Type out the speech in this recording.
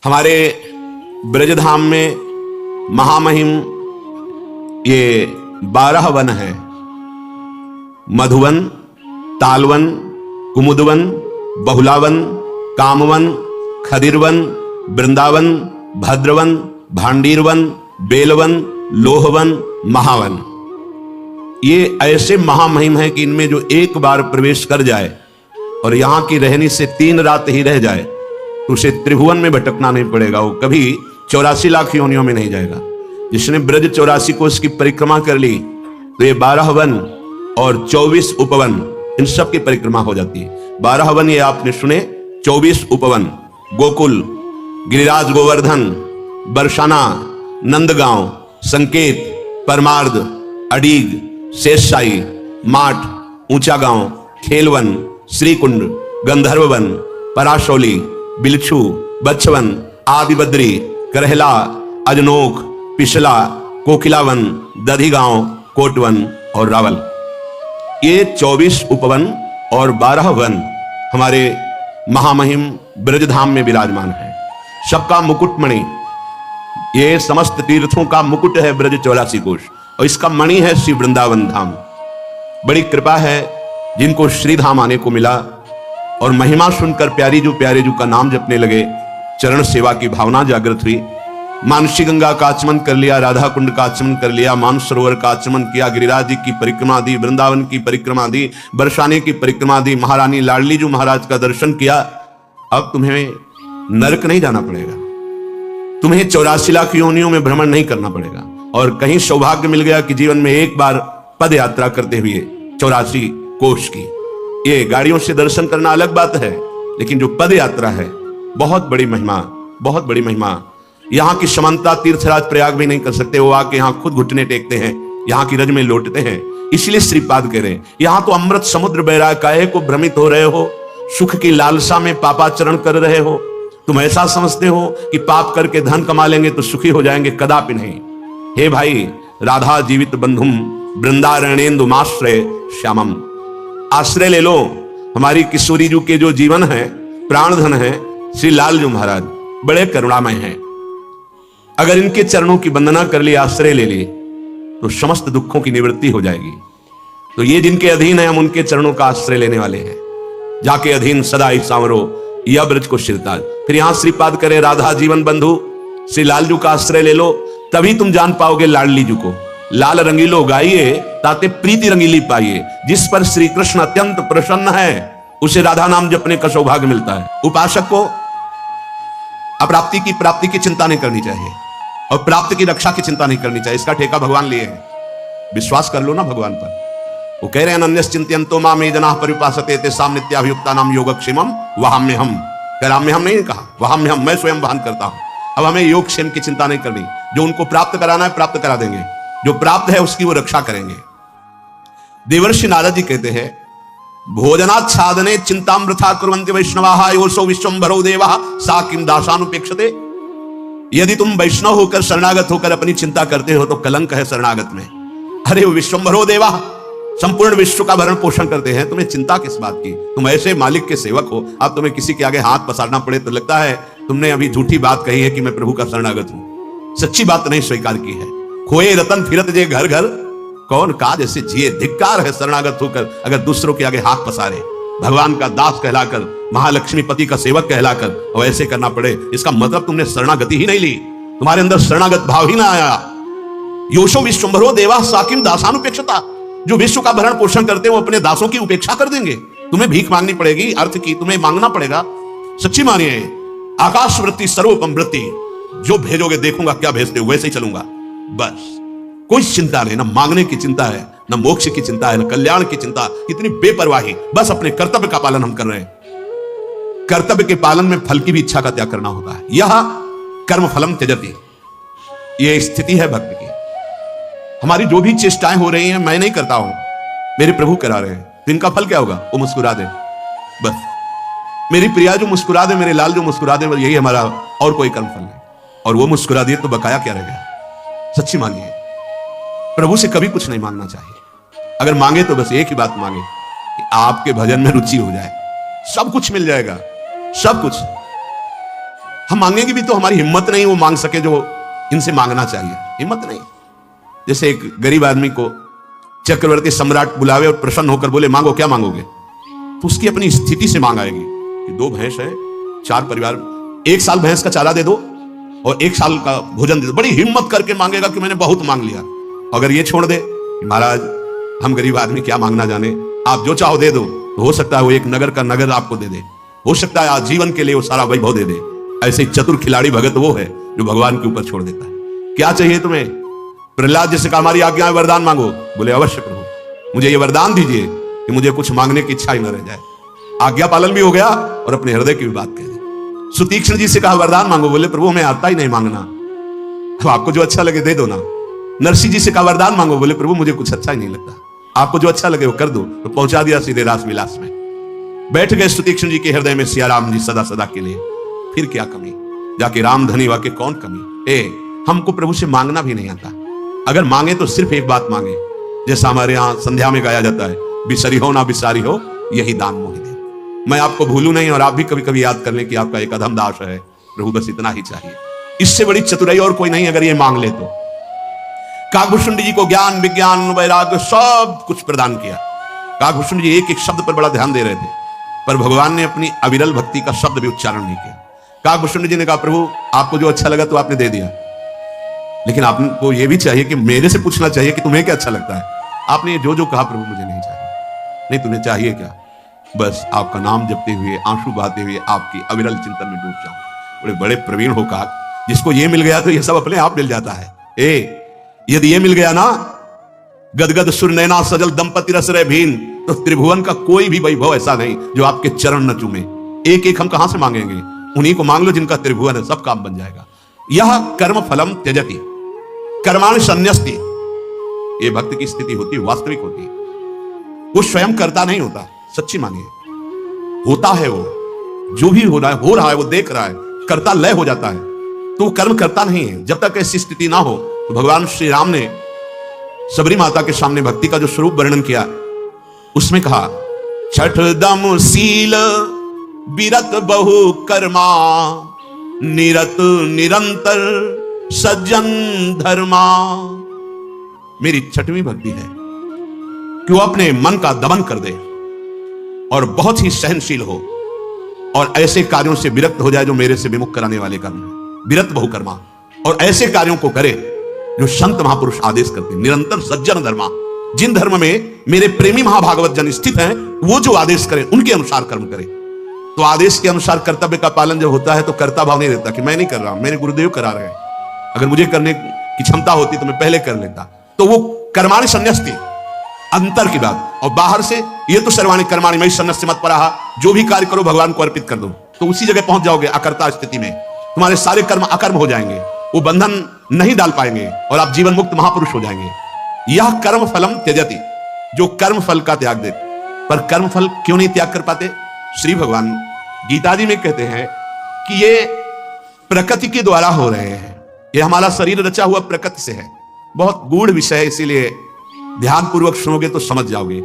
हमारे ब्रजधाम में महामहिम ये 12 वन है। मधुवन, तालवन, कुमुदवन, बहुलावन, कामवन, खदिरवन, वृंदावन, भद्रवन, भांडीरवन, बेलवन, लोहवन, महावन। ये ऐसे महामहिम हैं कि इनमें जो एक बार प्रवेश कर जाए और यहां की रहनी से 3 रात ही रह जाए तो उसे त्रिभुवन में भटकना नहीं पड़ेगा, वो कभी 84 लाख योनियों में नहीं जाएगा। जिसने ब्रज 84 कोष की परिक्रमा कर ली तो ये 12 वन और 24 उपवन, इन सब की परिक्रमा हो जाती है। 12 वन ये आपने सुने, 24 उपवन, गोकुल, गिरिराज गोवर्धन, बरसाना, नंदगांव, संकेत, परमार्द, अडीग, शेषशाही, माठ, ऊंचा गांव, खेलवन, श्रीकुंड, गंधर्ववन, पराशौली, बिलछू, बच्छवन, आदिबद्री, करहला, अजनोख, पिछला, कोकिलावन, दधिगांव, कोटवन और रावल। ये 24 उपवन और 12 वन हमारे महामहिम ब्रजधाम में विराजमान है। सबका मुकुटमणि, ये समस्त तीर्थों का मुकुट है ब्रज 84 कोष, और इसका मणि है श्री वृंदावन धाम। बड़ी कृपा है जिनको श्री धाम आने को मिला और महिमा सुनकर प्यारी जू का नाम जपने लगे, चरण सेवा की भावना जागृत हुई। मानसी गंगा का आचमन कर लिया, राधा कुंड का आचमन कर लिया, मानसरोवर का आचमन किया, गिरिराज जी की परिक्रमा दी, वृंदावन की परिक्रमा दी, बरसाने की परिक्रमा दी, महारानी लाडली जी महाराज का दर्शन किया। अब तुम्हें नरक नहीं जाना पड़ेगा, तुम्हें 84 लाख योनियों में भ्रमण नहीं करना पड़ेगा। और कहीं सौभाग्य मिल गया कि जीवन में एक बार पद यात्रा करते हुए 84 कोष की, ये गाड़ियों से दर्शन करना अलग बात है, लेकिन जो पद यात्रा है बहुत बड़ी महिमा, बहुत बड़ी महिमा। यहाँ की समानता तीर्थराज प्रयाग भी नहीं कर सकते, वो आके यहाँ खुद घुटने टेकते हैं, यहाँ की रज में लौटते हैं। इसलिए श्रीपाद कह रहे हैं यहाँ तो अमृत समुद्र बह रहा है, काहे को भ्रमित हो रहे हो, सुख की लालसा में पापाचरण कर रहे हो। तुम ऐसा समझते हो कि पाप करके धन कमा लेंगे तो सुखी हो जाएंगे, कदापि नहीं। हे भाई, राधा जीवित बंधुम वृंदारण्येन्दुमाश्रय श्यामम, आश्रय ले लो। हमारी किशोरी जी के जो जीवन है, प्राण धन है, श्री लाल जी महाराज बड़े करुणामय हैं। अगर इनके चरणों की वंदना कर ली, आश्रय ले ली, तो समस्त दुखों की निवृत्ति हो जाएगी। तो ये जिनके अधीन है, हम उनके चरणों का आश्रय लेने वाले हैं। जाके अधीन सदा ही सांवरो या ब्रज को शिरताज। फिर यहां श्रीपाद करे, राधा जीवन बंधु श्री लाल जी का आश्रय ले लो, तभी तुम जान पाओगे लाडली जी को। लाल रंगीलो गाइए ताते प्रीति रंगीली पाइए। जिस पर श्री कृष्ण अत्यंत प्रसन्न है उसे राधा नाम जपने का सौभाग्य मिलता है। उपासक को प्राप्ति की चिंता नहीं करनी चाहिए और प्राप्त की रक्षा की चिंता नहीं करनी चाहिए। इसका ठेका भगवान लिए है, विश्वास कर लो ना भगवान पर। वो कह रहे हैं अनन्यश्चिन्तयन्तो मां ये जनाः परिपासते तेषां नित्याभियुक्तानां योगक्षेमम् वहाम्यहम्। वहाम्यहम् नहीं कहा, वहाम्यहम्, मैं स्वयं वहन करता हूं। अब हमें योगक्षेम की चिंता नहीं करनी, जो उनको प्राप्त कराना है प्राप्त करा देंगे, जो प्राप्त है उसकी वो रक्षा करेंगे। देवर्षि नारद जी कहते हैं भोजनाच्छादने चिंतां वृथा कुर्वन्ति वैष्णवाः योऽसौ विश्वम्भरो देवः सा किं दासानुपेक्षते। यदि तुम वैष्णव होकर शरणागत होकर अपनी चिंता करते हो तो कलंक है शरणागत में। अरे वो विश्वम्भरो देवः, संपूर्ण विश्व का भरण पोषण करते हैं, तुम्हें चिंता किस बात की। तुम ऐसे मालिक के सेवक हो, अब तुम्हें किसी के आगे हाथ पसारना पड़े तो लगता है तुमने अभी झूठी बात कही है कि मैं प्रभु का शरणागत हूं। सच्ची बात नहीं स्वीकार की है। खोए रतन फिरत जे घर घर, कौन काज ऐसे जिए। धिक्कार है शरणागत होकर अगर दूसरों के आगे हाथ पसारे, भगवान का दास कहलाकर, महालक्ष्मी पति का सेवक कहलाकर, और ऐसे करना पड़े। इसका मतलब तुमने शरणागति ही नहीं ली, तुम्हारे अंदर शरणागत भाव ही ना आया। योषो विश्वम्भरो देवा सा किं दासानुपेक्षता। जो विश्व का भरण पोषण करते हैं वो अपने दासों की उपेक्षा कर देंगे। तुम्हें भीख मांगनी पड़ेगी, अर्थ की तुम्हें मांगना पड़ेगा। सच्ची मानिए, आकाश वृत्ति सर्वोपम वृत्ति, जो भेजोगे देखूंगा क्या भेजते हो, वैसे ही चलूंगा। बस कोई चिंता नहीं, ना मांगने की चिंता है, ना मोक्ष की चिंता है, ना कल्याण की चिंता। इतनी बेपरवाही, बस अपने कर्तव्य का पालन हम कर रहे हैं। कर्तव्य के पालन में फल की भी इच्छा का त्याग करना होता है। यह कर्म फलम त्यजति, यह स्थिति है भक्त की। हमारी जो भी चेष्टाएं हो रही हैं, मैं नहीं करता हूं, मेरे प्रभु करा रहे हैं, तो इनका फल क्या होगा? वो मुस्कुरा दे। बस मेरी प्रिया जो मुस्कुरा दे, मेरे लाल जो मुस्कुरा दे, यही हमारा और कोई कर्म फल नहीं। और वो मुस्कुरा दिए तो बकाया क्या रह गया? सच्ची मानिए, प्रभु से कभी कुछ नहीं मांगना चाहिए। अगर मांगे तो बस एक ही बात मांगे कि आपके भजन में रुचि हो जाए, सब कुछ मिल जाएगा, सब कुछ। हम मांगेंगे भी तो हमारी हिम्मत नहीं वो मांग सके जो इनसे मांगना चाहिए, हिम्मत नहीं। जैसे एक गरीब आदमी को चक्रवर्ती सम्राट बुलावे और प्रसन्न होकर बोले मांगो, क्या मांगोगे, तो उसकी अपनी स्थिति से मांग आएगी कि 2 भैंस है, 4 परिवार, 1 साल भैंस का चारा दे दो और 1 साल का भोजन दे दो। बड़ी हिम्मत करके मांगेगा कि मैंने बहुत मांग लिया। अगर ये छोड़ दे महाराज हम गरीब आदमी क्या मांगना जाने, आप जो चाहो दे दो, तो हो सकता है वो एक नगर का नगर आपको दे दे, हो सकता है आजीवन के लिए वो सारा वैभव दे दे। ऐसे चतुर खिलाड़ी भगत वो है जो भगवान के ऊपर छोड़ देता है। क्या चाहिए तुम्हें? प्रहलाद जैसे कहा हमारी आज्ञा वरदान मांगो। बोले अवश्य प्रभु, मुझे ये वरदान दीजिए कि मुझे कुछ मांगने की इच्छा ही न रह जाए। आज्ञा पालन भी हो गया और अपने हृदय की भी बात कह दी। सुतीक्ष्ण जी से कहा वरदान मांगो। बोले प्रभु हमें आता ही नहीं मांगना, अब आपको जो अच्छा लगे दे दो ना। नरसिंह जी से कहा वरदान मांगो। बोले प्रभु मुझे कुछ अच्छा ही नहीं लगता, आपको जो अच्छा लगे वो कर दो। तो पहुंचा दिया सीधे रास विलास में। बैठ गए सुतीक्ष्ण जी के हृदय में सियाराम जी सदा सदा के लिए। फिर क्या कमी, जाके राम धनी वाके कौन कमी। हमको प्रभु से मांगना भी नहीं आता, अगर मांगे तो सिर्फ एक बात मांगे, जैसा हमारे यहाँ संध्या में गाया जाता है, बिसरी हो ना बिसारी हो यही दान मोहि दे। मैं आपको भूलू नहीं और आप भी कभी कभी याद कर लें कि आपका एक अधम दास है प्रभु, बस इतना ही चाहिए। इससे बड़ी चतुराई और कोई नहीं अगर ये मांग ले तो। काकभूषण जी को ज्ञान विज्ञान वैराग्य सब कुछ प्रदान किया। काकभूषण जी एक एक शब्द पर बड़ा ध्यान दे रहे थे, पर भगवान ने अपनी अविरल भक्ति का शब्द भी उच्चारण नहीं किया। काकभूषण जी ने कहा प्रभु आपको जो अच्छा लगा तो आपने दे दिया, लेकिन आपको ये भी चाहिए कि मेरे से पूछना चाहिए कि तुम्हें क्या अच्छा लगता है। आपने जो जो कहा प्रभु मुझे नहीं चाहिए। नहीं तुम्हें चाहिए क्या? बस आपका नाम जपते हुए आंसू बहाते हुए आपकी अविरल चिंतन में डूब जाऊं। बड़े बड़े प्रवीण हो काक, जिसको ये मिल गया तो ये सब अपने आप मिल जाता है। यदि ये मिल गया ना, गदगद सुर नैना सजल दंपति रस रहे भीन, तो त्रिभुवन का कोई भी वैभव ऐसा नहीं जो आपके चरण न चूमे। एक एक हम कहां से मांगेंगे, उन्हीं को मांग लो जिनका त्रिभुवन है, सब काम बन जाएगा। यह कर्म फलम त्यजति कर्माणि संन्यस्ति, ये भक्त की स्थिति होती है, वास्तविक होती है। वो स्वयं करता नहीं होता, सच्ची मानिए होता है। वो जो भी हो रहा है वो देख रहा है, करता लय हो जाता है, तो वो कर्म करता नहीं है। जब तक ऐसी स्थिति ना हो तो भगवान श्री राम ने सबरी माता के सामने भक्ति का जो स्वरूप वर्णन किया उसमें कहा छठ दम सील विरत बहु कर्मा निरत निरंतर सज्जन धर्मा। मेरी छठवीं भक्ति है कि वो अपने मन का दमन कर दे और बहुत ही सहनशील हो और ऐसे कार्यों से विरक्त हो जाए जो मेरे से विमुख कराने वाले कर्म है। विरत बहुकर्मा, और ऐसे कार्यों को करे जो संत महापुरुष आदेश करते हैं। निरंतर सज्जन धर्मा, जिन धर्म में मेरे प्रेमी महाभागवत जन स्थित हैं वो जो आदेश करें उनके अनुसार कर्म करे। तो आदेश के अनुसार कर्तव्य का पालन जब होता है तो कर्ता भाव नहीं रहता कि मैं नहीं कर रहा हूं, मेरे गुरुदेव करा रहे हैं, अगर मुझे करने की क्षमता होती तो मैं पहले कर लेता। तो वो कर्माणि संन्यस्ति, अंतर की बात। और बाहर से ये तो सर्वाणि कर्माणि मयि सन्न्यस्य मत्परः, जो भी कार्य करो भगवान को अर्पित कर दो, तो उसी जगह पहुंच जाओगे अकर्ता स्थिति में। तुम्हारे सारे कर्म अकर्म हो जाएंगे, वो बंधन नहीं डाल पाएंगे और आप जीवन मुक्त महापुरुष हो जाएंगे। यह कर्म फलम त्यजति, जो कर्म फल का त्याग दे। पर कर्म फल क्यों नहीं त्याग कर पाते? श्री भगवान गीता जी में कहते हैं कि ये प्रकृति के द्वारा हो रहे हैं, ये हमारा शरीर रचा हुआ प्रकृति से है। बहुत गूढ़ विषय है, इसीलिए ध्यान पूर्वक सुनोगे तो समझ जाओगे।